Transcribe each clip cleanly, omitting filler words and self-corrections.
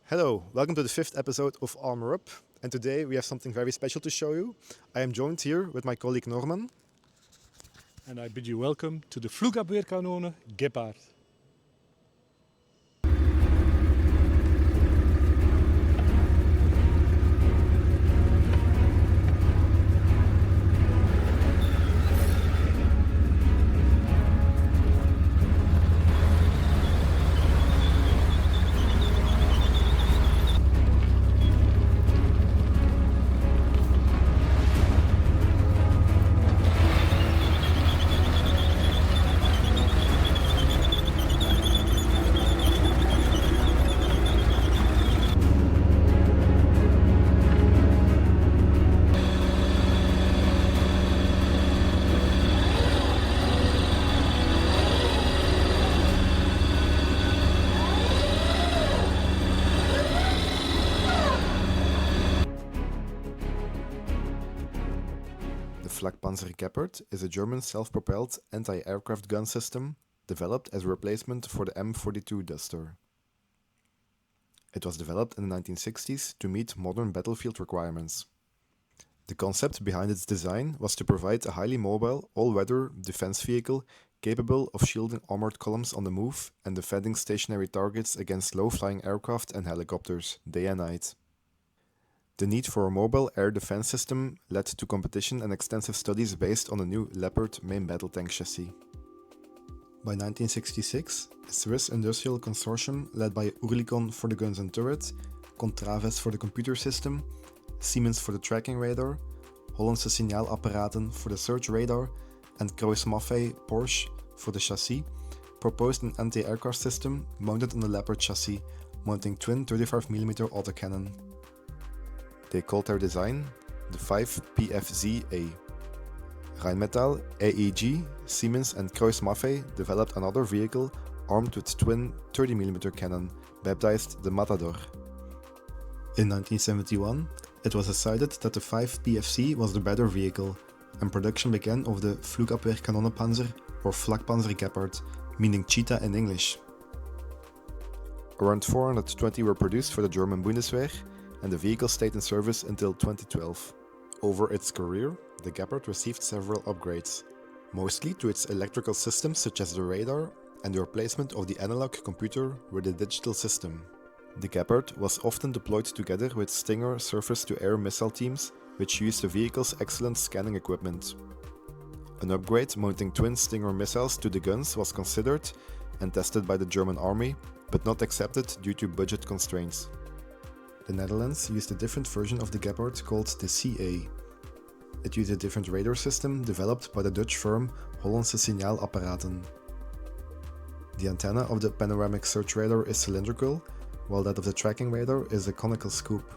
Hello, welcome to the 5th episode of Armor Up, and today we have something very special to show you. I am joined here with my colleague Norman. And I bid you welcome to the Flugabwehrkanone Gepard. The Flakpanzer Gepard is a German self-propelled anti-aircraft gun system developed as a replacement for the M42 Duster. It was developed in the 1960s to meet modern battlefield requirements. The concept behind its design was to provide a highly mobile, all-weather defense vehicle capable of shielding armored columns on the move and defending stationary targets against low-flying aircraft and helicopters, day and night. The need for a mobile air defense system led to competition and extensive studies based on the new Leopard main battle tank chassis. By 1966, a Swiss industrial consortium led by Oerlikon for the guns and turret, Contraves for the computer system, Siemens for the tracking radar, Hollandse Signaalapparaten for the search radar, and Krauss-Maffei Porsche for the chassis, proposed an anti-aircraft system mounted on the Leopard chassis, mounting twin 35mm autocannon. They called their design the 5PFZ-A. Rheinmetall, AEG, Siemens and Krauss-Maffei developed another vehicle armed with twin 30mm cannon, baptized the Matador. In 1971, it was decided that the 5PFZ was the better vehicle, and production began of the Flugabwehrkanonenpanzer or Flakpanzer Gepard, meaning cheetah in English. Around 420 were produced for the German Bundeswehr, and the vehicle stayed in service until 2012. Over its career, the Gepard received several upgrades, mostly to its electrical systems such as the radar and the replacement of the analog computer with a digital system. The Gepard was often deployed together with Stinger surface-to-air missile teams, which used the vehicle's excellent scanning equipment. An upgrade mounting twin Stinger missiles to the guns was considered and tested by the German army, but not accepted due to budget constraints. The Netherlands used a different version of the Gepard called the CA. It used a different radar system developed by the Dutch firm Hollandse Signaalapparaten. The antenna of the panoramic search radar is cylindrical, while that of the tracking radar is a conical scoop.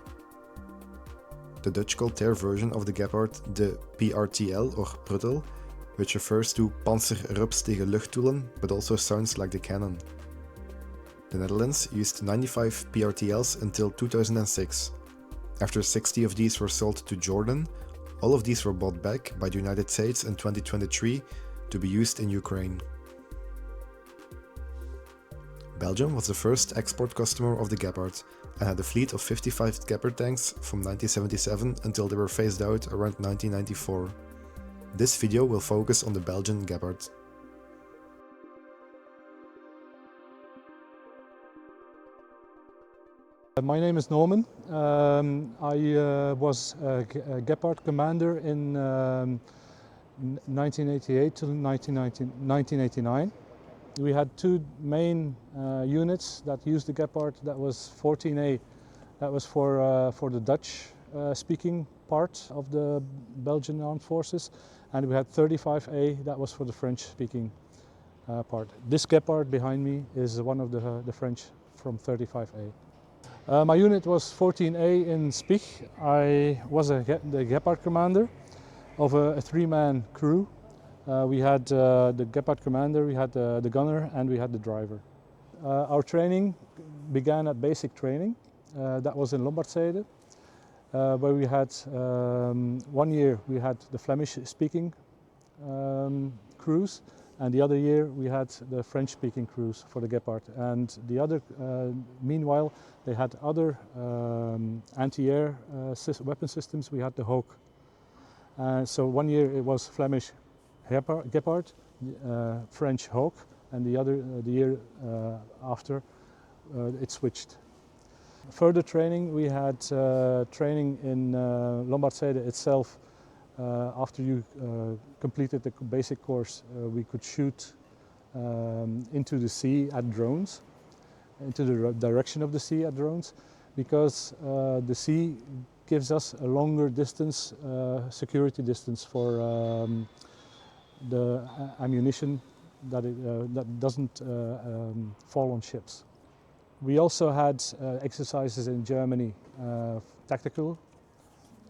The Dutch called their version of the Gepard the PRTL or Pruttel, which refers to Panzer Rups tegen Luchtdoelen, but also sounds like the cannon. The Netherlands used 95 PRTLs until 2006. After 60 of these were sold to Jordan, all of these were bought back by the United States in 2023 to be used in Ukraine. Belgium was the first export customer of the Gepard and had a fleet of 55 Gepard tanks from 1977 until they were phased out around 1994. This video will focus on the Belgian Gepard. My name is Norman. I was a Gepard commander in 1988 to 1989. We had two main units that used the Gepard. That was 14A, that was for the Dutch speaking part of the Belgian armed forces, and we had 35A, that was for the French speaking part. This Gepard behind me is one of the French from 35A. My unit was 14A in Spich. I was the Gepard commander of a three-man crew. We had the Gepard commander, we had the gunner, and we had the driver. Our training began at basic training. That was in Lombardstede, where we had 1 year we had the Flemish-speaking crews, And the other year we had the French-speaking crews for the Gepard. And the other, meanwhile, they had other anti-air weapon systems. We had the Hawk. So one year it was Flemish Gepard, French Hawk, and the year after it switched. Further training, we had training in Lombardstede itself. After you completed the basic course, we could shoot into the sea at drones, into the direction of the sea at drones, because the sea gives us a longer distance, security distance for the ammunition that doesn't fall on ships. We also had exercises in Germany, tactical,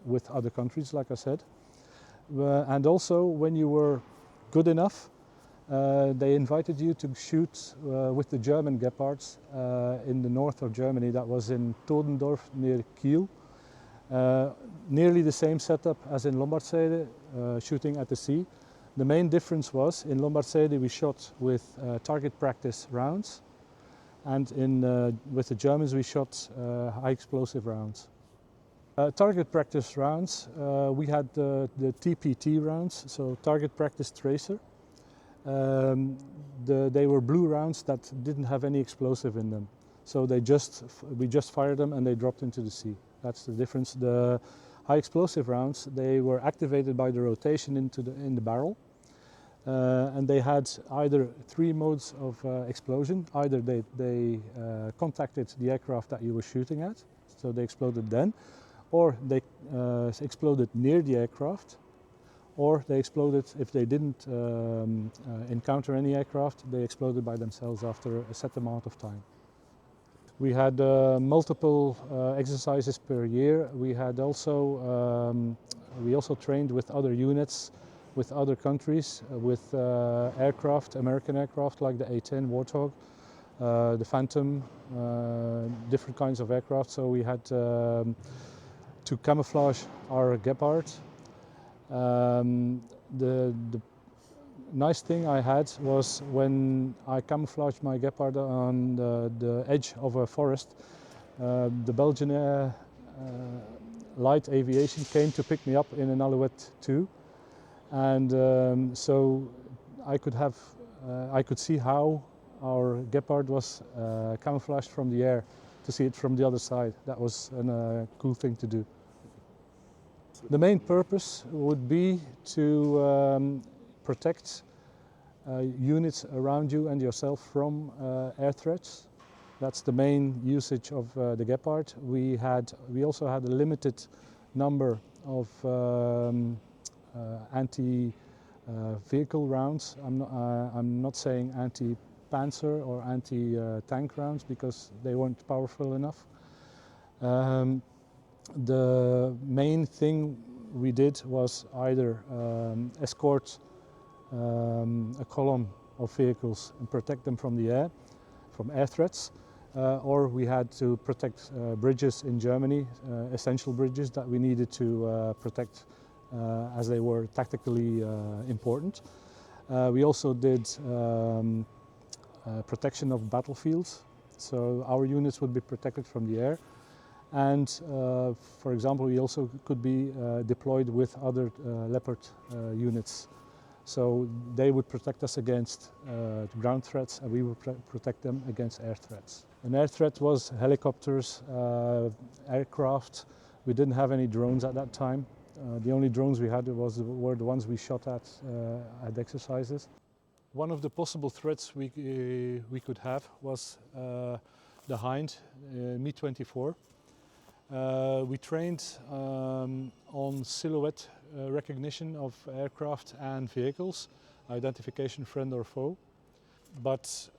with other countries, like I said. And also, when you were good enough, they invited you to shoot with the German Gepards in the north of Germany. That was in Todendorf near Kiel. Nearly the same setup as in Lombardstede, shooting at the sea. The main difference was, in Lombardstede we shot with target practice rounds, and with the Germans we shot high explosive rounds. Target practice rounds, we had the TPT rounds, so target practice tracer. They were blue rounds that didn't have any explosive in them. So we just fired them and they dropped into the sea. That's the difference. The high explosive rounds, they were activated by the rotation in the barrel. And they had either three modes of explosion. Either they contacted the aircraft that you were shooting at, so they exploded then, or they exploded near the aircraft, or they exploded, if they didn't encounter any aircraft, they exploded by themselves after a set amount of time. We had multiple exercises per year. We also trained with other units, with other countries, with aircraft, American aircraft like the A-10 Warthog, the Phantom, different kinds of aircraft. So we had to camouflage our Gepard. The nice thing I had was when I camouflaged my Gepard on the edge of a forest, the Belgian light aviation came to pick me up in an Alouette 2, and so I could see how our Gepard was camouflaged from the air, to see it from the other side. That was a cool thing to do. The main purpose would be to protect units around you and yourself from air threats. That's the main usage of the Gepard. We also had a limited number of anti-vehicle rounds. I'm not saying anti-panzer or anti-tank rounds, because they weren't powerful enough. The main thing we did was either escort a column of vehicles and protect them from the air, from air threats, or we had to protect bridges in Germany, essential bridges that we needed to protect as they were tactically important. We also did protection of battlefields, so our units would be protected from the air. And for example, we also could be deployed with other Leopard units. So they would protect us against ground threats, and we would protect them against air threats. An air threat was helicopters, aircraft. We didn't have any drones at that time. The only drones we had were the ones we shot at exercises. One of the possible threats we could have was the Hind Mi-24. We trained on silhouette recognition of aircraft and vehicles, identification friend or foe. But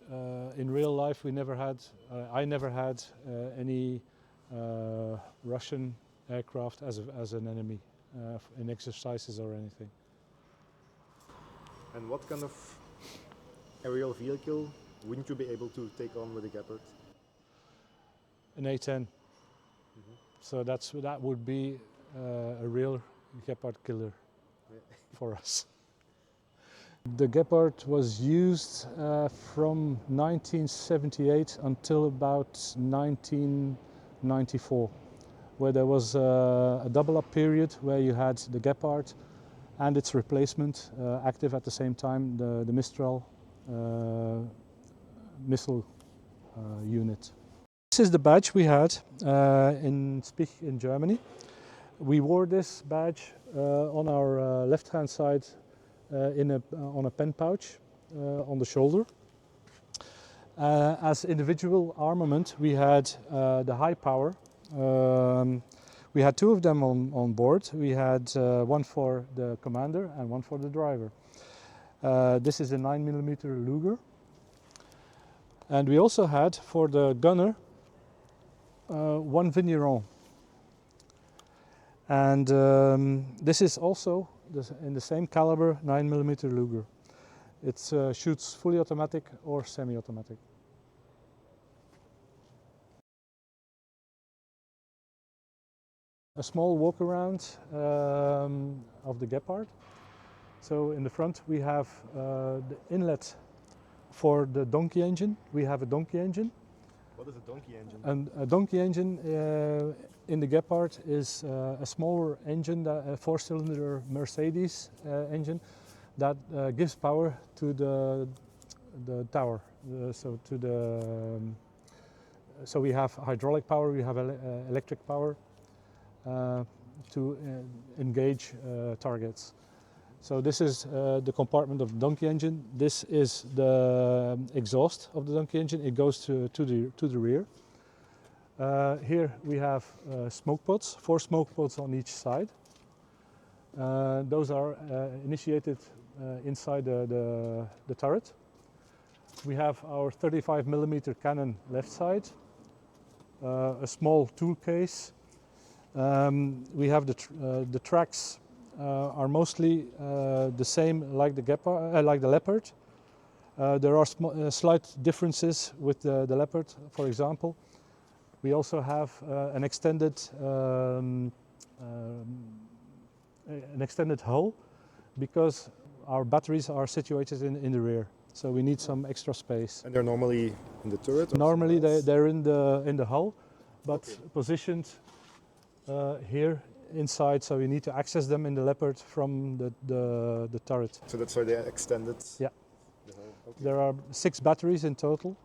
in real life I never had any Russian aircraft as an enemy in exercises or anything. And what kind of aerial vehicle wouldn't you be able to take on with a Gepard? An A-10. So that would be a real Gepard killer for us. The Gepard was used from 1978 until about 1994, where there was a double-up period where you had the Gepard and its replacement active at the same time, the Mistral missile unit. This is the badge we had in Spich in Germany. We wore this badge on our left-hand side on a pen pouch on the shoulder. As individual armament, we had the high power. We had two of them on board. We had one for the commander and one for the driver. This is a 9mm Luger. And we also had for the gunner one Vigneron. And this is also in the same caliber 9mm Luger. It shoots fully automatic or semi-automatic. A small walk-around of the Gepard. So in the front we have the inlet for the donkey engine. We have a donkey engine. What is a donkey engine? And a donkey engine in the Gepard is a smaller engine, a four-cylinder Mercedes engine that gives power to the tower. So we have hydraulic power, we have electric power to engage targets. So this is the compartment of the donkey engine. This is the exhaust of the donkey engine. It goes to the rear. Here we have smoke pods, 4 smoke pods on each side. Those are initiated inside the turret. We have our 35mm cannon left side, a small tool case. We have the tracks are mostly the same like the Gepard, like the Leopard. There are slight differences with the Leopard, for example. We also have an extended hull because our batteries are situated in the rear, so we need some extra space. And they're normally in the turret? Normally they're in the hull, but okay, positioned here inside, so you need to access them in the Leopard from the turret. So that's why they are extended? Yeah. The hull. Okay. There are 6 batteries in total.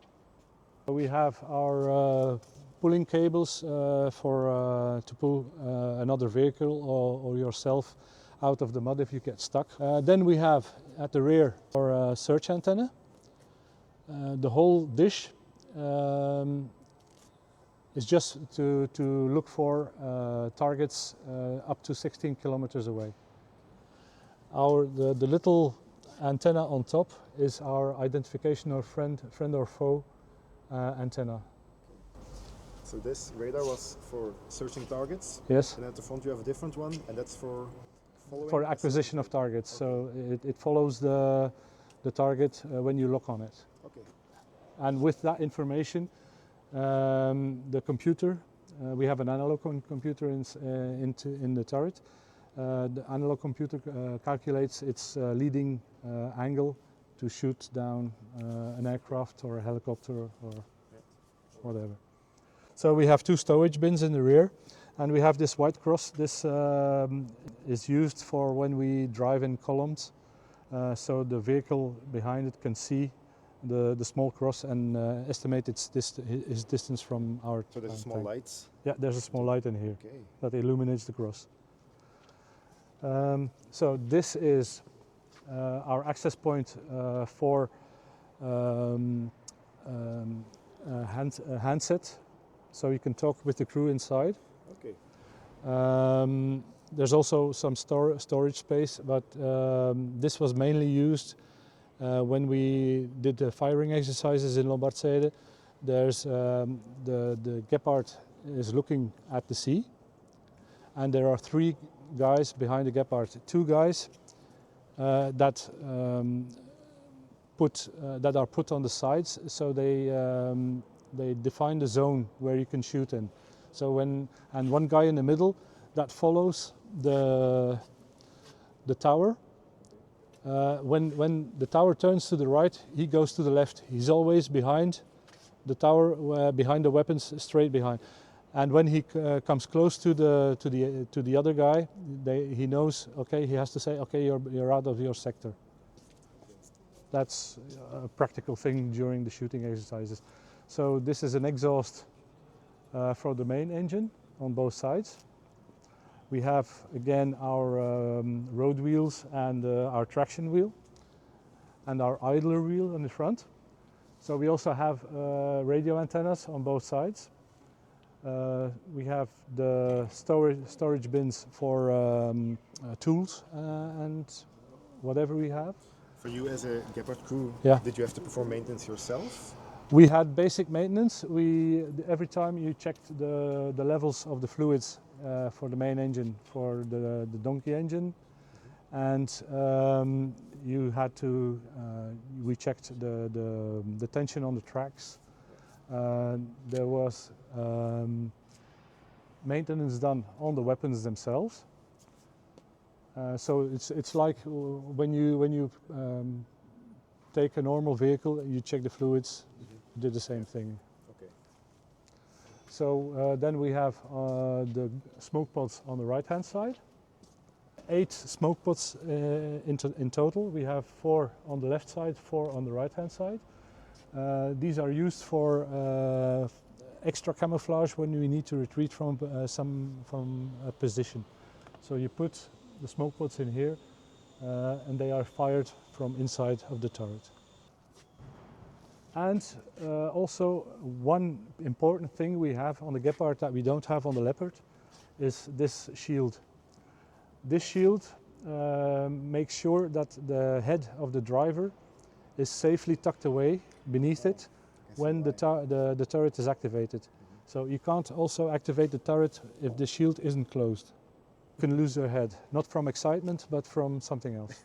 We have our pulling cables to pull another vehicle or yourself out of the mud if you get stuck. Then we have at the rear our search antenna. The whole dish is just to look for targets up to 16 kilometers away. The little antenna on top is our identification of friend or foe antenna. So this radar was for searching targets? Yes. And at the front you have a different one, and that's for following? For acquisition of targets. Okay. So it follows the target when you lock on it. Okay. And with that information, the computer, we have an analog computer in the turret. The analog computer calculates its leading angle to shoot down an aircraft or a helicopter or whatever. So we have 2 stowage bins in the rear, and we have this white cross. This is used for when we drive in columns, so the vehicle behind it can see the small cross and estimate its distance from our So there's a small light? Yeah, there's a small light in here, okay, that illuminates the cross. So this is our access point for handset, so you can talk with the crew inside. Okay. There's also some storage space, but this was mainly used when we did the firing exercises in Lombardstede. There's the Gepard is looking at the sea, and there are 3 guys behind the Gepard. 2 guys that are put on the sides, so they define the zone where you can shoot in. So and 1 guy in the middle that follows the tower When the tower turns to the right, he goes to the left. He's always behind the tower, behind the weapons, straight behind. And when he comes close to the other guy, he knows. Okay, he has to say, okay, you're out of your sector. That's a practical thing during the shooting exercises. So this is an exhaust for the main engine on both sides. We have again our road wheels and our traction wheel and our idler wheel in the front. So we also have radio antennas on both sides. We have the storage bins for tools and whatever we have. For you as a Gepard crew, Yeah. did you have to perform maintenance yourself? We had basic maintenance. Every time you checked the levels of the fluids for the main engine, for the donkey engine, and you had to. We checked the tension on the tracks. There was maintenance done on the weapons themselves. So it's like when you take a normal vehicle, you check the fluids. Did the same thing. Okay. So then we have the smoke pods on the right hand side. 8 smoke pods in total. We have 4 on the left side, 4 on the right hand side. These are used for extra camouflage when we need to retreat from a position. So you put the smoke pods in here and they are fired from inside of the turret. And also one important thing we have on the Gepard that we don't have on the Leopard is this shield. This shield makes sure that the head of the driver is safely tucked away beneath it when the turret is activated. So you can't also activate the turret if the shield isn't closed. You can lose your head, not from excitement, but from something else.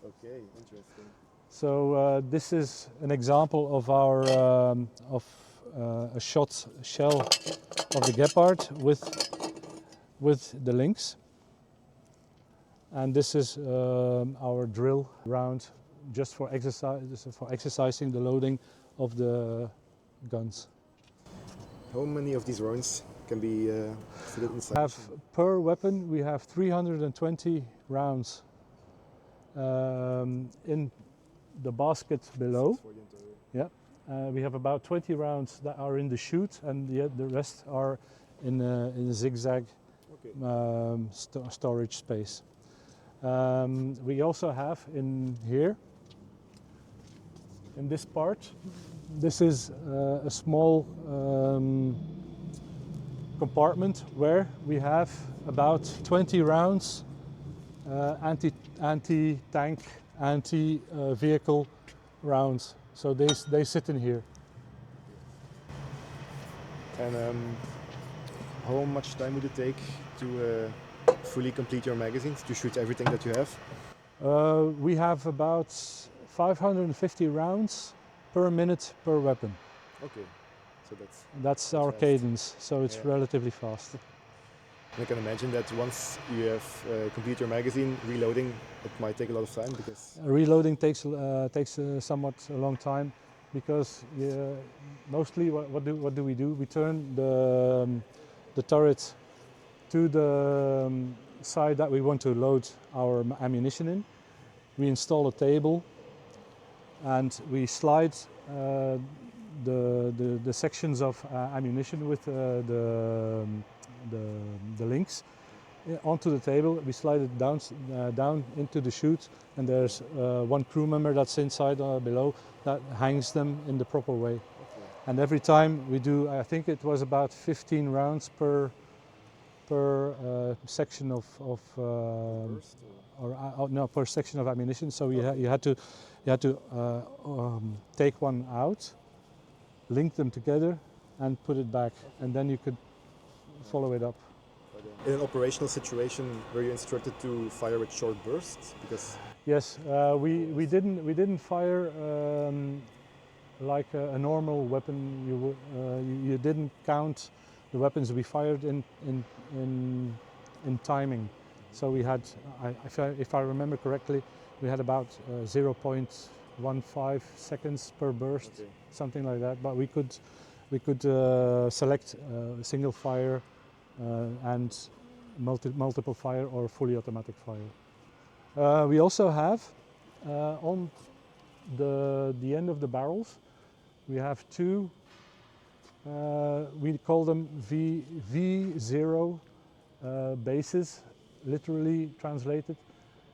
Okay, interesting. So this is an example of our a shot shell of the Gepard with the links, and this is our drill round just for exercising the loading of the guns. How many of these rounds can be fitted inside? Per weapon we have 320 rounds in the basket below. Yeah, we have about 20 rounds that are in the chute, and the rest are in a zigzag storage space. We also have in here, in this part, this is a small compartment where we have about 20 rounds anti-tank, anti-vehicle rounds. So they sit in here. And how much time would it take to fully complete your magazines, to shoot everything that you have? We have about 550 rounds per minute per weapon. Okay, so that's our fast cadence, so it's relatively fast. I can imagine that once you have completed your magazine, reloading, it might take a lot of time because... Reloading takes somewhat a long time because mostly what do we do? We turn the turret to the side that we want to load our ammunition in. We install a table and we slide the sections of ammunition with the links onto the table. We slide it down into the chute, and there's one crew member that's inside below that hangs them in the proper way. Okay. And every time we do, I think it was about 15 rounds per section per section of ammunition. So you had to take one out, link them together, and put it back, and then you could follow it up. In an operational situation, were you instructed to fire with short bursts? Because yes, we didn't fire like a normal weapon. You didn't count the weapons we fired in timing. So we had, if I remember correctly, we had about 0.15 seconds per burst, Okay. something like that. But we could select single fire and multiple fire or fully automatic fire. We also have on the end of the barrels, we have two. We call them V0 bases, literally translated.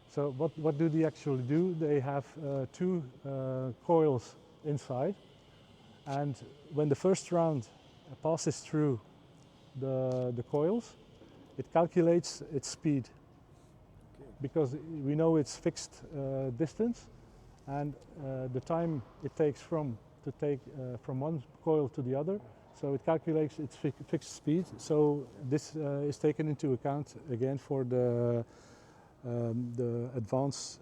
So what do they actually do? They have two coils inside, and when the first round passes through the coils, it calculates its speed. Okay. Because we know it's fixed distance, and the time it takes from one coil to the other, so it calculates its fixed speed. So this is taken into account again for the advance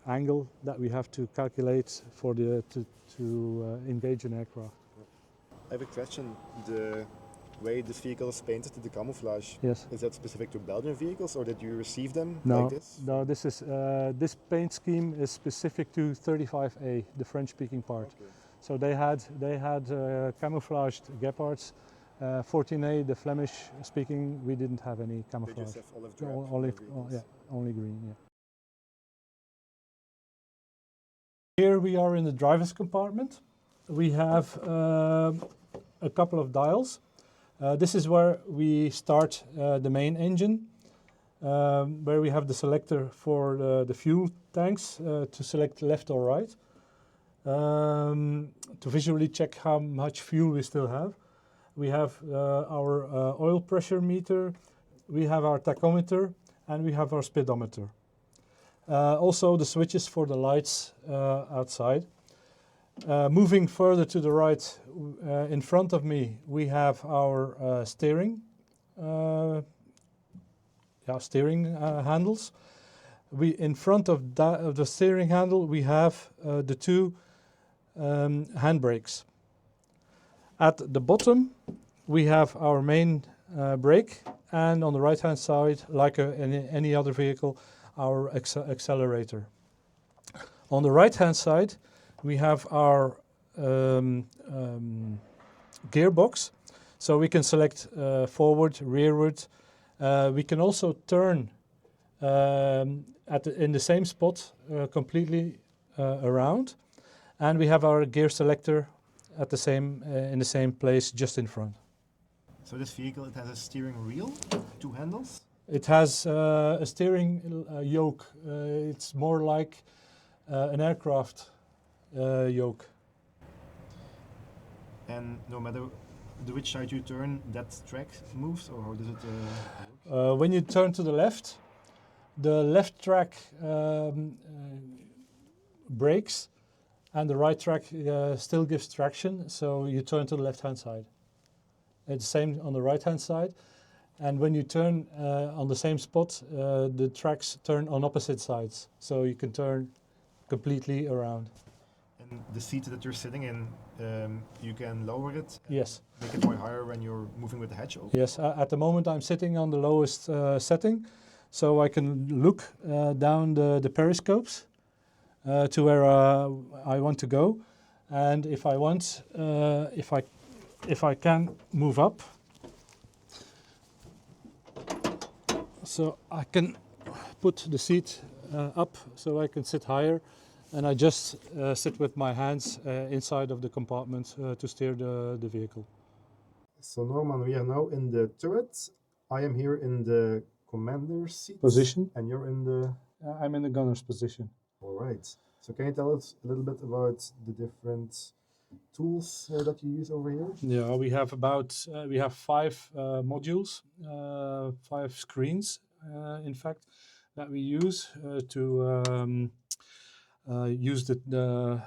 angle that we have to calculate for to engage an aircraft. I have a question. The way this vehicle is painted, the camouflage, Yes. is that specific to Belgian vehicles, or did you receive them No, like this? no. This paint scheme is specific to 35A, the French-speaking part. Okay. So they had camouflaged Gepards. 14A, the Flemish-speaking, we didn't have any They camouflage. just have olive drab Olive, vehicles. yeah, only green. Yeah. Here we are in the driver's compartment. We have a couple of dials. This is where we start the main engine, where we have the selector for the fuel tanks to select left or right, to visually check how much fuel we still have. We have our oil pressure meter, we have our tachometer, and we have our speedometer. Also the switches for the lights outside. Moving further to the right, in front of me, we have our steering handles. In front of the steering handle, we have the two handbrakes. At the bottom, we have our main brake, and on the right-hand side, like any other vehicle, our accelerator. On the right-hand side, we have our gearbox, so we can select forward, rearward. We can also turn in the same spot completely around, and we have our gear selector at the same in the same place just in front. So this vehicle, it has a steering wheel, two handles? It has a steering yoke. It's more like an aircraft yoke. And no matter which side you turn, that track moves, or how does it work? When you turn to the left track brakes, and the right track still gives traction, so you turn to the left-hand side. It's the same on the right-hand side, and when you turn on the same spot, the tracks turn on opposite sides, so you can turn completely around. And the seat that you're sitting in, you can lower it? Yes. Make it more higher when you're moving with the hatch open? Yes, at the moment I'm sitting on the lowest setting, so I can look down the periscopes to where I want to go, and if I want, if I can move up, so I can put the seat up so I can sit higher, and I just sit with my hands inside of the compartment to steer the vehicle. So Norman, we are now in the turret. I am here in the commander's seat. Position. And you're in the... I'm in the gunner's position. All right. So can you tell us a little bit about the different tools that you use over here? Yeah, we have we have 5 modules, 5 screens, in fact, that we use to use the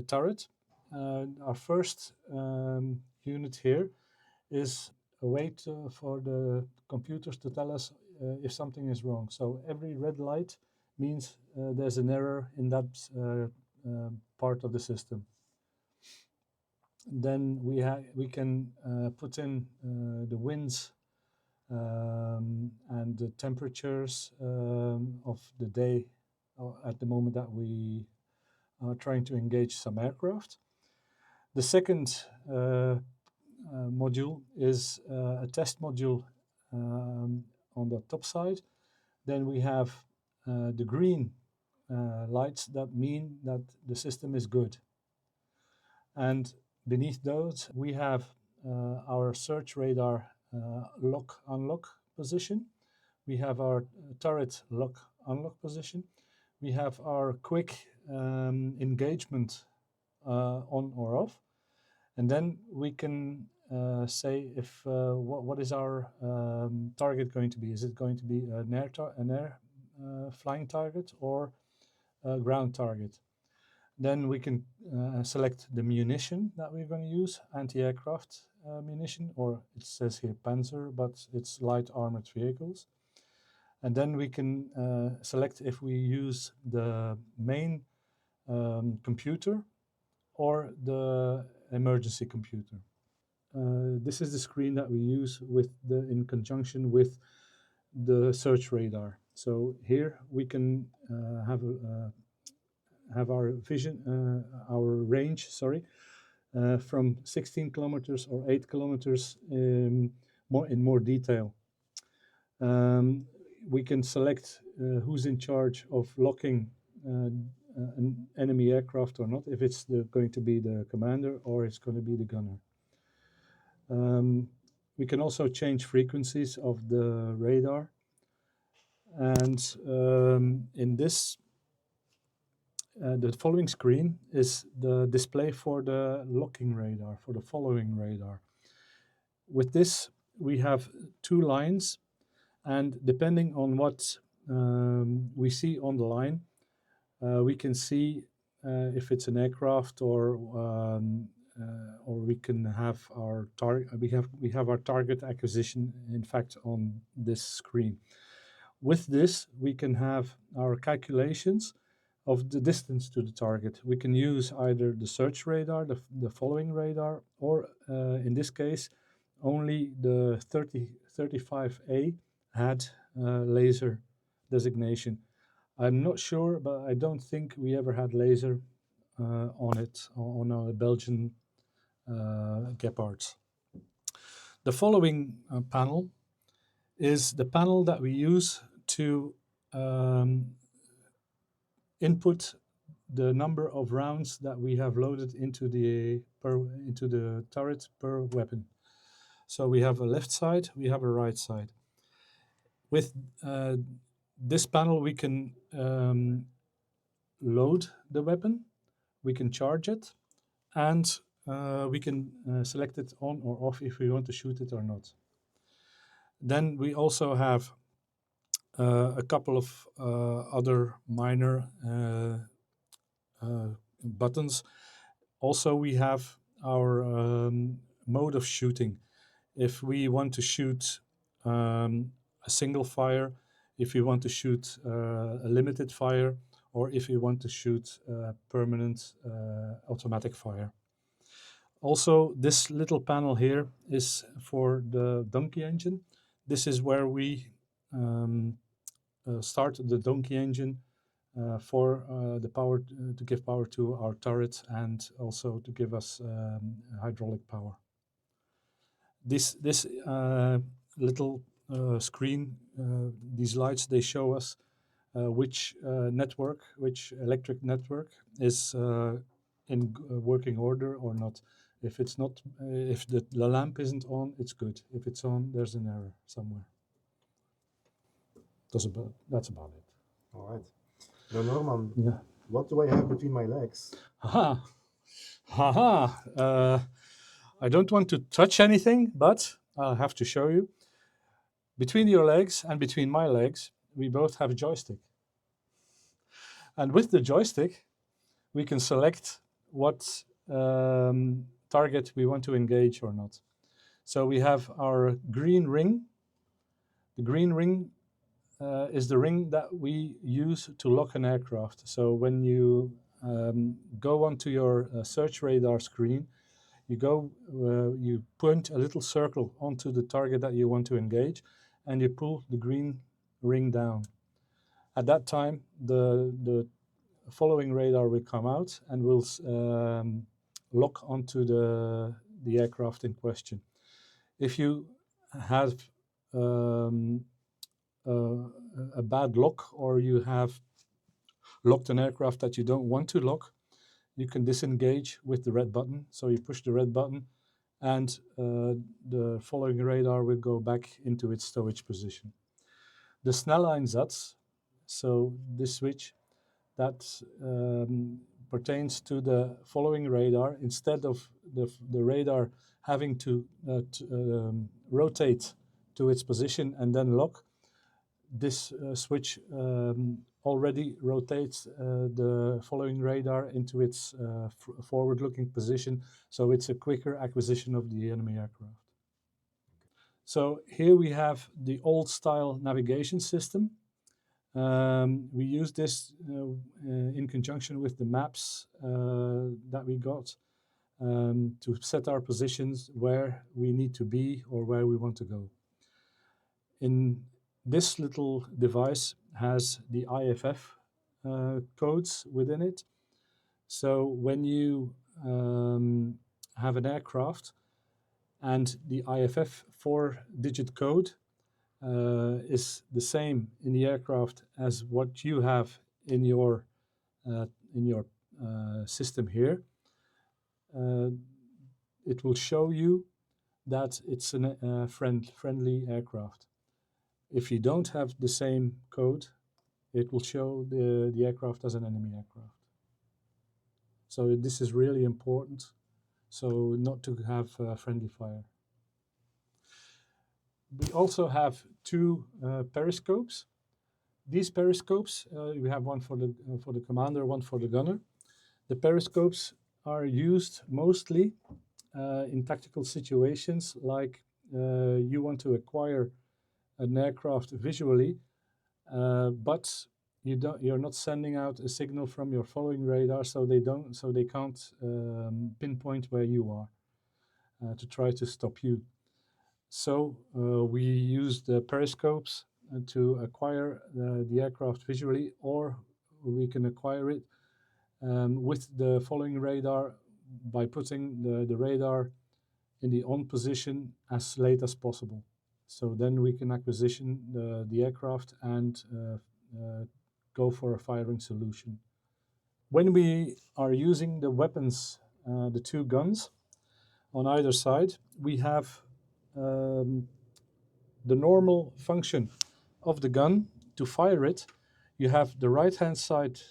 turret. Our first unit here is a way for the computers to tell us if something is wrong. So every red light means there's an error in that part of the system. Then we can put in the winds and the temperatures of the day at the moment that we are trying to engage some aircraft. The second module is a test module on the top side. Then we have the green lights that mean that the system is good. And beneath those, we have our search radar lock-unlock position. We have our turret lock-unlock position. We have our quick engagement on or off. And then we can say if what is our target going to be? Is it going to be an air flying target or a ground target? Then we can select the munition that we're going to use, anti-aircraft munition, or it says here Panzer, but it's light armored vehicles. And then we can select if we use the main computer or the emergency computer. This is the screen that we use in conjunction with the search radar. So here we can have our vision, our range, from 16 kilometers or 8 kilometers in more detail. We can select who's in charge of locking an enemy aircraft or not, if it's going to be the commander or it's going to be the gunner. We can also change frequencies of the radar. And in this, the following screen is the display for the locking radar, for the following radar. With this, we have two lines, and depending on what we see on the line, we can see if it's an aircraft or we can have our target. We have our target acquisition, in fact, on this screen. With this, we can have our calculations of the distance to the target. We can use either the search radar, the following radar, or in this case, only the 35A had laser designation. I'm not sure, but I don't think we ever had laser on it, on our Belgian Gepards. The following panel is the panel that we use to input the number of rounds that we have loaded into the turret per weapon. So we have a left side, we have a right side. With this panel, we can load the weapon, we can charge it, and we can select it on or off if we want to shoot it or not. Then we also have a couple of other minor buttons. Also, we have our mode of shooting. If we want to shoot a single fire, if we want to shoot a limited fire, or if we want to shoot permanent automatic fire. Also, this little panel here is for the donkey engine. This is where we start the donkey engine for the power to give power to our turret and also to give us hydraulic power. This little screen, these lights, they show us which electric network is in working order or not. If it's not, if the lamp isn't on, it's good. If it's on, there's an error somewhere. That's about it. All right. Now, Norman, Yeah. what do I have between my legs? Haha. Haha. I don't want to touch anything, but I'll have to show you. Between your legs and between my legs, we both have a joystick. And with the joystick, we can select what target we want to engage or not. So we have our green ring. The green ring is the ring that we use to lock an aircraft. So when you go onto your search radar screen, you point a little circle onto the target that you want to engage, and you pull the green ring down. At that time, the following radar will come out and will lock onto the aircraft in question. If you have a bad lock, or you have locked an aircraft that you don't want to lock, you can disengage with the red button. So you push the red button and the following radar will go back into its stowage position. The Snelleinsatz, so this switch, that pertains to the following radar. Instead of the radar having to rotate to its position and then lock, this switch already rotates the following radar into its forward-looking position, so it's a quicker acquisition of the enemy aircraft. So here we have the old-style navigation system. We use this in conjunction with the maps that we got to set our positions where we need to be or where we want to go. In this little device has the IFF codes within it. So when you have an aircraft and the IFF 4-digit code is the same in the aircraft as what you have in your system here, it will show you that it's a friendly aircraft. If you don't have the same code, it will show the aircraft as an enemy aircraft. So this is really important, so not to have friendly fire. We also have two periscopes. These periscopes, we have one for the commander, one for the gunner. The periscopes are used mostly in tactical situations, like you want to acquire an aircraft visually, but you're not sending out a signal from your following radar, so they can't pinpoint where you are to try to stop you. So we use the periscopes to acquire the aircraft visually, or we can acquire it with the following radar by putting the radar in the on position as late as possible. So then we can acquisition the aircraft and go for a firing solution. When we are using the weapons, the two guns on either side, we have the normal function of the gun. To fire it, you have the right-hand side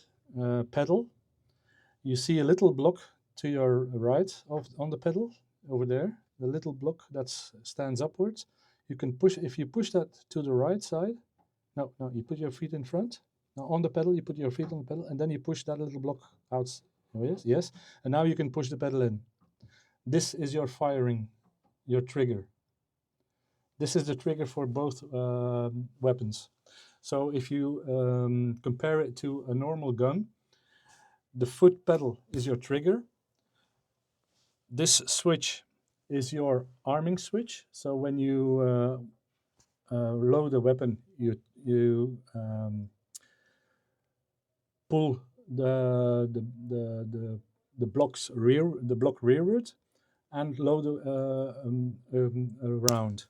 pedal. You see a little block to your right on the pedal over there, the little block that stands upwards. You can push, if you push that to the right side, no, you put your feet in front. Now on the pedal, you put your feet on the pedal, and then you push that little block out. Oh, yes, and now you can push the pedal in. This is your firing, your trigger. This is the trigger for both weapons. So if you compare it to a normal gun, the foot pedal is your trigger. This switch is your arming switch. So when you load a weapon, you pull the block rearward and load a round.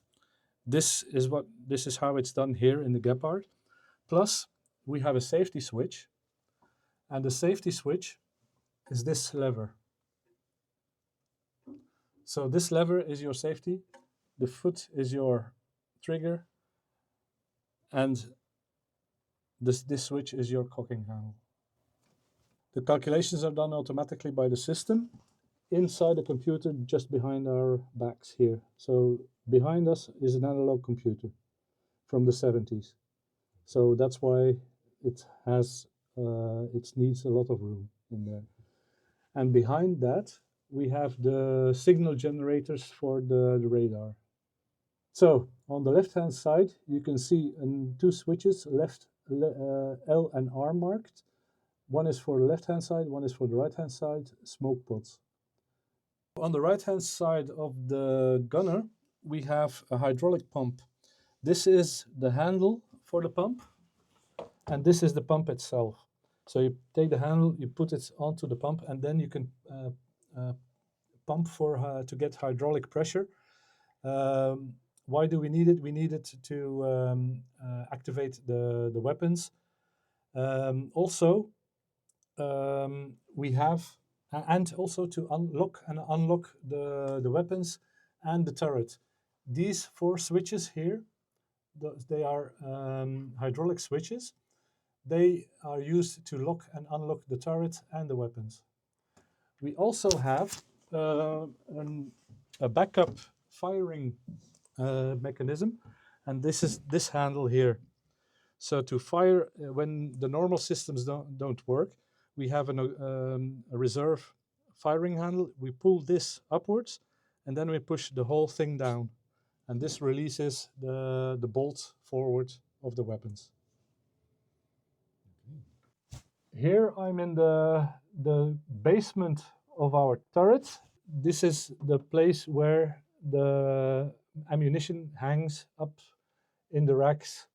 This is how it's done here in the Gepard. Plus, we have a safety switch, and the safety switch is this lever. So this lever is your safety, the foot is your trigger, and this switch is your cocking handle. The calculations are done automatically by the system inside the computer just behind our backs here. So behind us is an analog computer from the 70s. So that's why it needs a lot of room in there. And behind that, we have the signal generators for the radar. So on the left-hand side, you can see two switches, L and R marked. One is for the left-hand side, one is for the right-hand side, smoke pots. On the right-hand side of the gunner, we have a hydraulic pump This is the handle for the pump, and this is the pump itself. So you take the handle, you put it onto the pump, and then you can pump for to get hydraulic pressure. Why do we need it? We need it to activate the weapons. Also, we have, and also to unlock and unlock the weapons and the turret. These 4 switches here, they are hydraulic switches. They are used to lock and unlock the turret and the weapons. We also have a backup firing mechanism, and this is this handle here. So to fire when the normal systems don't work, we have a reserve firing handle. We pull this upwards, and then we push the whole thing down, and this releases the bolt forward of the weapons. Here I'm in the basement of our turret. This is the place where the ammunition hangs up in the racks,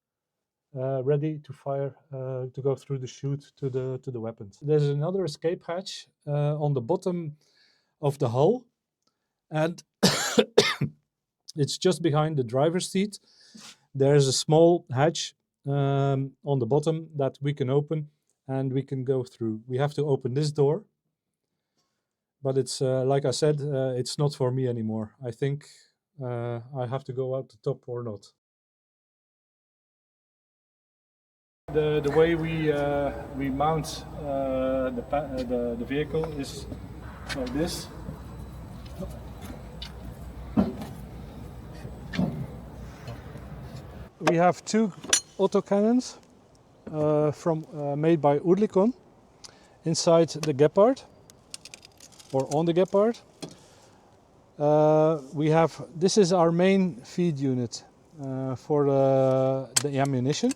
ready to fire, to go through the chute to the weapons. There's another escape hatch on the bottom of the hull, and it's just behind the driver's seat. There's a small hatch on the bottom that we can open, and we can go through. We have to open this door, but it's like I said, it's not for me anymore. I think I have to go out the top or not. The way we mount the vehicle is like this. We have 2 autocannons made by Oerlikon inside the Gepard, or on the Gepard. This is our main feed unit for the ammunition.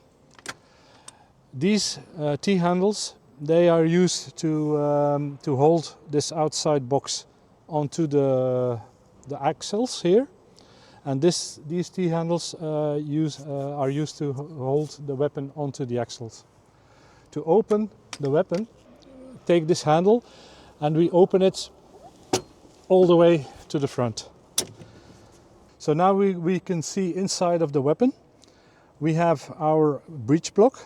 These T-handles, they are used to hold this outside box onto the axles here, and these T-handles are used to hold the weapon onto the axles. To open the weapon, take this handle, and we open it all the way to the front. So now we can see inside of the weapon. We have our breech block.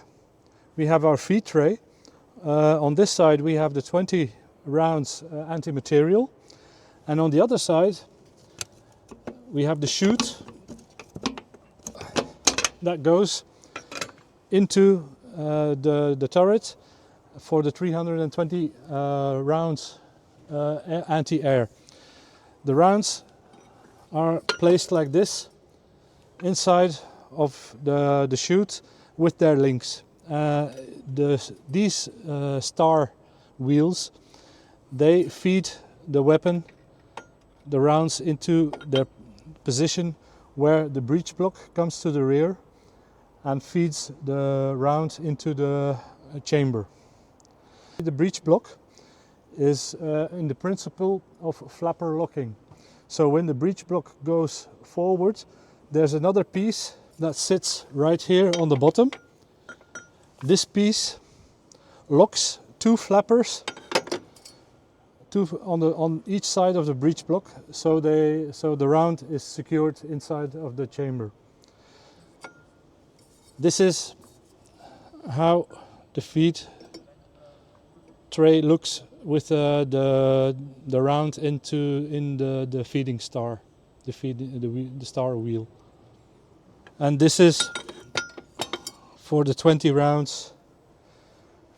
We have our feed tray. On this side we have the 20 rounds anti-material, and on the other side we have the chute that goes into the turret for the 320 rounds anti-air. The rounds are placed like this inside of the chute with their links. These star wheels, they feed the weapon, the rounds, into their position where the breech block comes to the rear and feeds the round into the chamber. The breech block is in the principle of flapper locking. So when the breech block goes forward, there's another piece that sits right here on the bottom. This piece locks 2 flappers on each side of the breech block, so the round is secured inside of the chamber. This is how the feed tray looks with the round in the feeding star, the star wheel. And this is for the 20 rounds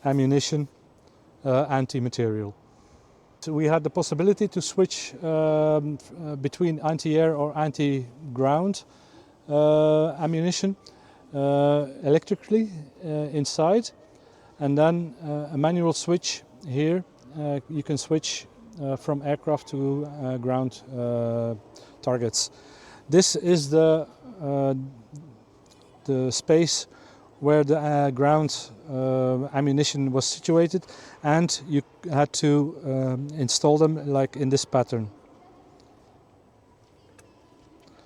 ammunition anti-material. So we had the possibility to switch between anti-air or anti-ground ammunition electrically inside, and then a manual switch here. You can switch from aircraft to ground targets. This is the space where the ground ammunition was situated, and you had to install them like in this pattern.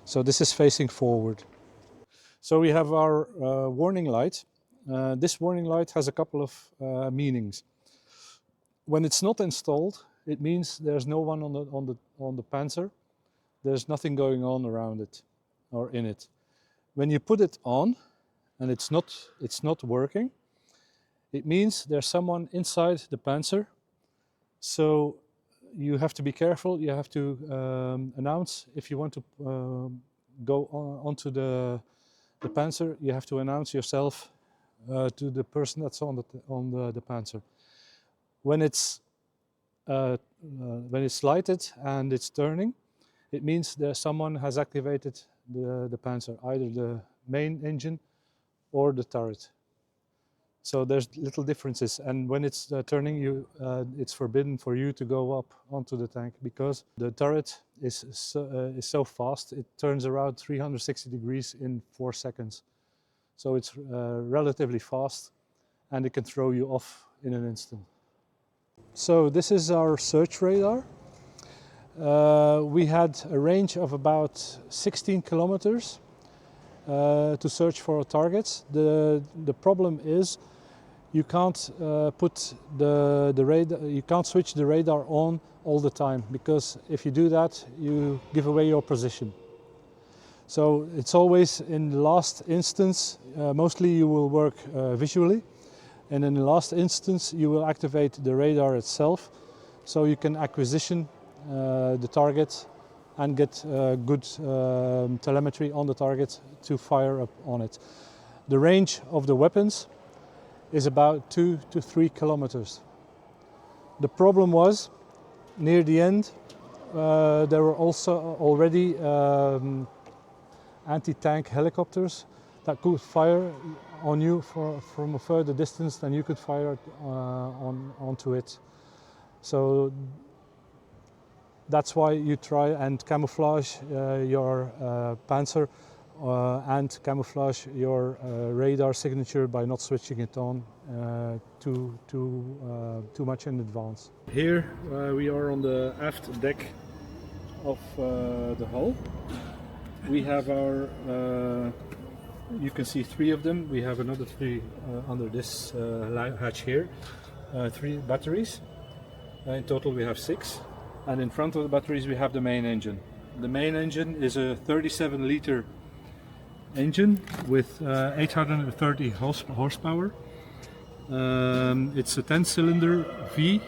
So this is facing forward. So we have our warning light. This warning light has a couple of meanings. When it's not installed, it means there's no one on the Panzer. There's nothing going on around it or in it. When you put it on and it's not working, it means there's someone inside the Panzer. So you have to be careful. You have to announce if you want to go onto the Panzer. You have to announce yourself to the person that's on the Panzer. When it's lighted and it's turning, it means that someone has activated the Panzer, either the main engine or the turret. So there's little differences, and when it's turning, it's forbidden for you to go up onto the tank because the turret is so fast. It turns around 360 degrees in 4 seconds. So it's relatively fast, and it can throw you off in an instant. So this is our search radar. We had a range of about 16 kilometers to search for targets. The problem is you can't put the radar. You can't switch the radar on all the time, because if you do that, you give away your position. So it's always in the last instance. Mostly you will work visually, and in the last instance you will activate the radar itself, so you can acquisition the target and get good telemetry on the target to fire up on it. The range of the weapons is about 2 to 3 kilometers. The problem was, near the end, there were also already anti-tank helicopters that could fire on you from a further distance than you could fire onto it. So that's why you try and camouflage your Panzer and camouflage your radar signature by not switching it on too much in advance. Here we are on the aft deck of the hull. We have our, you can see 3 of them. We have another 3 under this hatch here. 3 batteries. In total we have 6. And in front of the batteries we have the main engine. The main engine is a 37-liter engine with 830 horsepower. It's a 10-cylinder V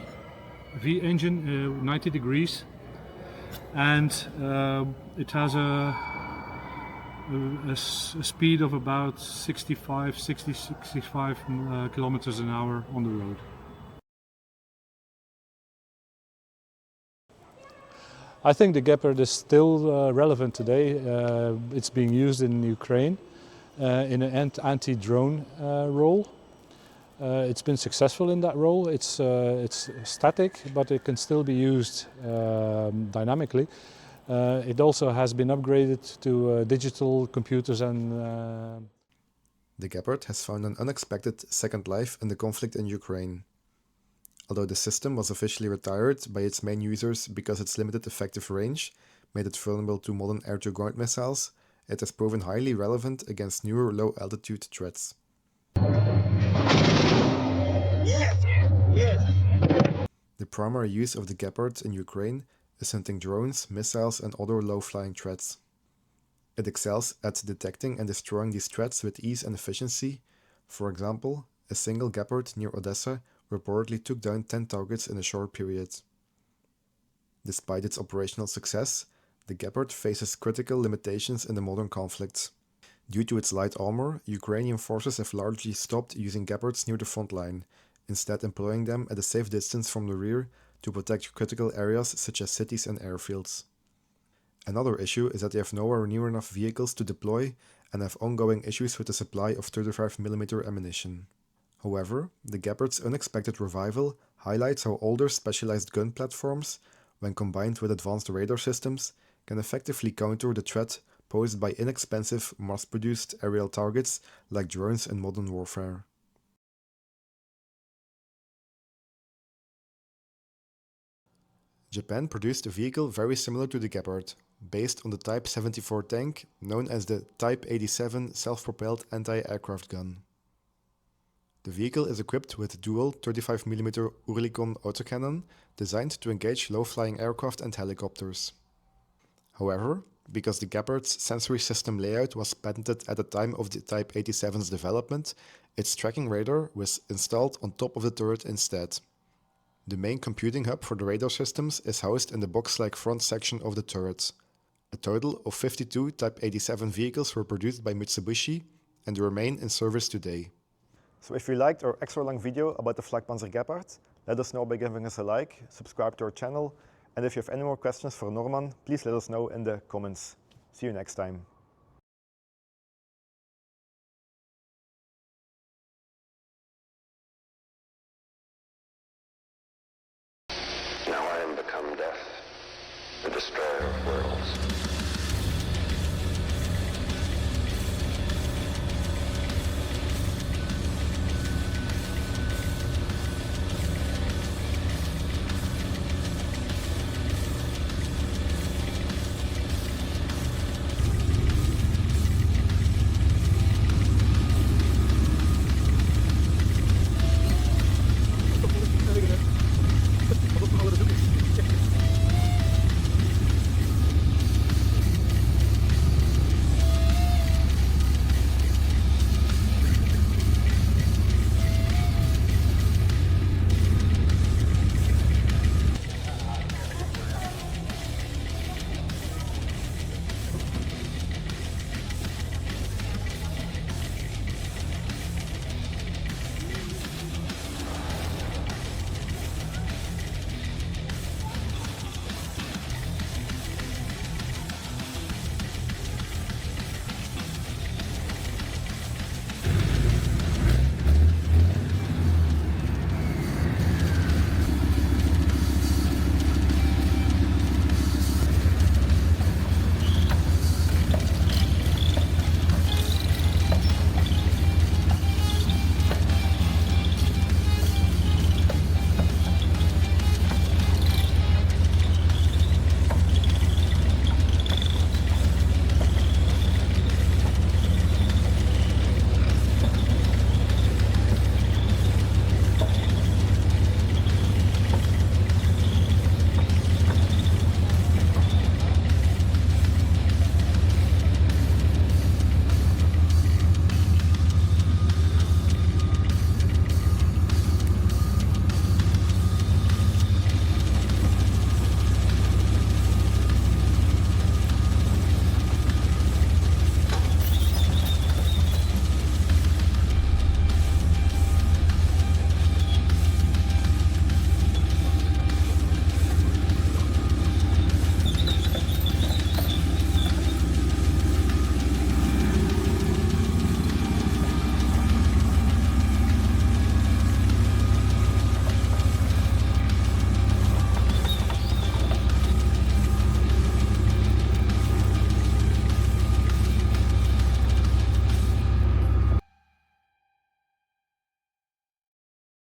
engine, 90 degrees, and it has a speed of about 65 kilometers an hour on the road. I think the Gepard is still relevant today. It's being used in Ukraine in an anti-drone role. It's been successful in that role. It's static, but it can still be used dynamically. It also has been upgraded to digital computers and... The Gepard has found an unexpected second life in the conflict in Ukraine. Although the system was officially retired by its main users because its limited effective range made it vulnerable to modern air-to-ground missiles, it has proven highly relevant against newer low-altitude threats. The primary use of the Gepard in Ukraine is hunting drones, missiles and other low-flying threats. It excels at detecting and destroying these threats with ease and efficiency. For example, a single Gepard near Odessa reportedly took down 10 targets in a short period. Despite its operational success, the Gepard faces critical limitations in the modern conflict. Due to its light armor, Ukrainian forces have largely stopped using Gepards near the front line, instead employing them at a safe distance from the rear to protect critical areas such as cities and airfields. Another issue is that they have nowhere near enough vehicles to deploy and have ongoing issues with the supply of 35mm ammunition. However, the Gepard's unexpected revival highlights how older specialized gun platforms, when combined with advanced radar systems, can effectively counter the threat posed by inexpensive, mass-produced aerial targets like drones in modern warfare. Japan produced a vehicle very similar to the Gepard, based on the Type 74 tank known as the Type 87 Self-Propelled Anti-Aircraft Gun. The vehicle is equipped with a dual 35mm Oerlikon autocannon designed to engage low-flying aircraft and helicopters. However, because the Gepard's sensory system layout was patented at the time of the Type 87's development, its tracking radar was installed on top of the turret instead. The main computing hub for the radar systems is housed in the box-like front section of the turret. A total of 52 Type 87 vehicles were produced by Mitsubishi and remain in service today. So if you liked our extra long video about the Flakpanzer Gepard, let us know by giving us a like, subscribe to our channel, and if you have any more questions for Norman, please let us know in the comments. See you next time. Now I am become death, the destroyer of worlds.